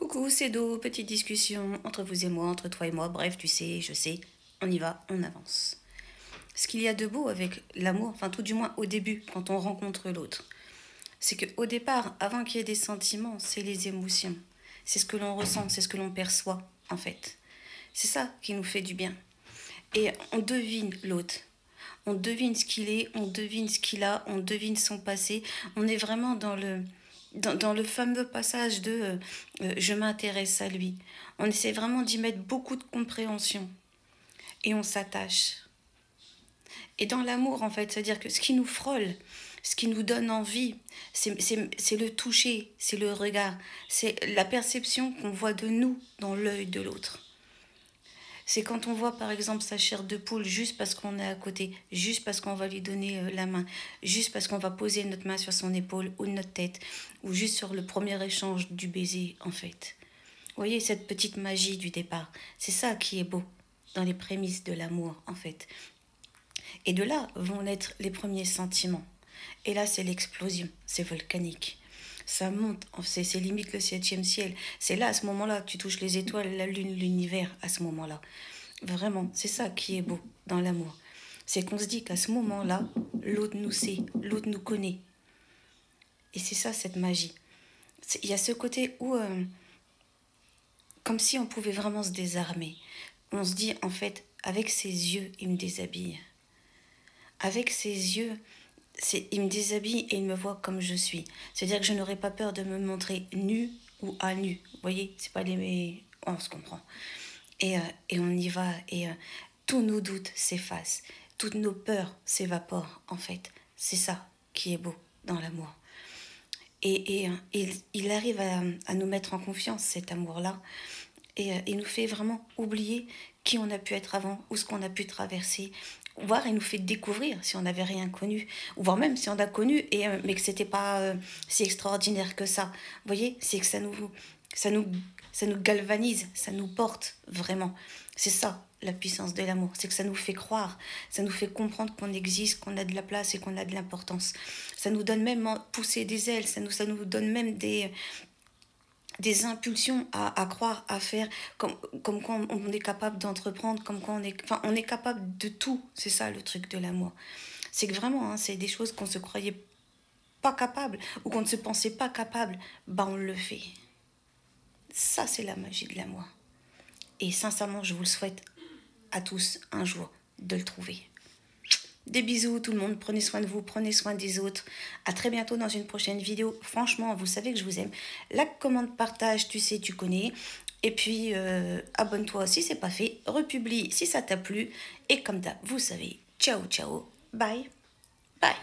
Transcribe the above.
Coucou, c'est Do, petite discussion entre vous et moi, entre toi et moi, bref, tu sais, je sais, on y va, on avance. Ce qu'il y a de beau avec l'amour, enfin tout du moins au début, quand on rencontre l'autre, c'est qu'au départ, avant qu'il y ait des sentiments, c'est les émotions. C'est ce que l'on ressent, c'est ce que l'on perçoit, en fait. C'est ça qui nous fait du bien. Et on devine l'autre. On devine ce qu'il est, on devine ce qu'il a, on devine son passé. On est vraiment dans le fameux passage de je m'intéresse à lui. On essaie vraiment d'y mettre beaucoup de compréhension. Et on s'attache. Et dans l'amour, en fait, c'est-à-dire que ce qui nous frôle, ce qui nous donne envie, c'est le toucher, c'est le regard, c'est la perception qu'on voit de nous dans l'œil de l'autre. C'est quand on voit par exemple sa chair de poule juste parce qu'on est à côté, juste parce qu'on va lui donner la main, juste parce qu'on va poser notre main sur son épaule ou notre tête, ou juste sur le premier échange du baiser en fait. Vous voyez cette petite magie du départ, c'est ça qui est beau dans les prémices de l'amour en fait. Et de là vont naître les premiers sentiments. Et là c'est l'explosion, c'est volcanique. Ça monte, c'est limite le 7e ciel. C'est là, à ce moment-là, que tu touches les étoiles, la lune, l'univers, à ce moment-là. Vraiment, c'est ça qui est beau dans l'amour. C'est qu'on se dit qu'à ce moment-là, l'autre nous sait, l'autre nous connaît. Et c'est ça, cette magie. Il y a ce côté où, comme si on pouvait vraiment se désarmer. On se dit, en fait, avec ses yeux, il me déshabille. Avec ses yeux, il me déshabille et il me voit comme je suis. C'est-à-dire que je n'aurais pas peur de me montrer nue ou à nu. Vous voyez, c'est pas les... On se comprend. Et on y va. Et tous nos doutes s'effacent. Toutes nos peurs s'évaporent, en fait. C'est ça qui est beau dans l'amour. Et il arrive à nous mettre en confiance, cet amour-là. Et il nous fait vraiment oublier qui on a pu être avant, ou ce qu'on a pu traverser. Voire il nous fait découvrir si on n'avait rien connu, ou voire même si on a connu, mais que c'était pas si extraordinaire que ça. Vous voyez, c'est que ça nous galvanise, ça nous porte vraiment. C'est ça la puissance de l'amour, c'est que ça nous fait croire, ça nous fait comprendre qu'on existe, qu'on a de la place et qu'on a de l'importance. Ça nous donne même pousser des ailes, ça nous donne même des impulsions à croire, à faire, comme quoi on est capable d'entreprendre, comme quoi on est capable de tout. C'est ça le truc de l'amour. C'est que vraiment, hein, c'est des choses qu'on se croyait pas capable ou qu'on ne se pensait pas capable. Bah on le fait. Ça, c'est la magie de l'amour. Et sincèrement, je vous le souhaite à tous un jour de le trouver. Des bisous tout le monde, prenez soin de vous, prenez soin des autres. À très bientôt dans une prochaine vidéo. Franchement, vous savez que je vous aime. Like, commande, partage, tu sais, tu connais. Et puis, abonne-toi si c'est pas fait. Republie si ça t'a plu. Et comme d'hab, vous savez, ciao, ciao, bye, bye.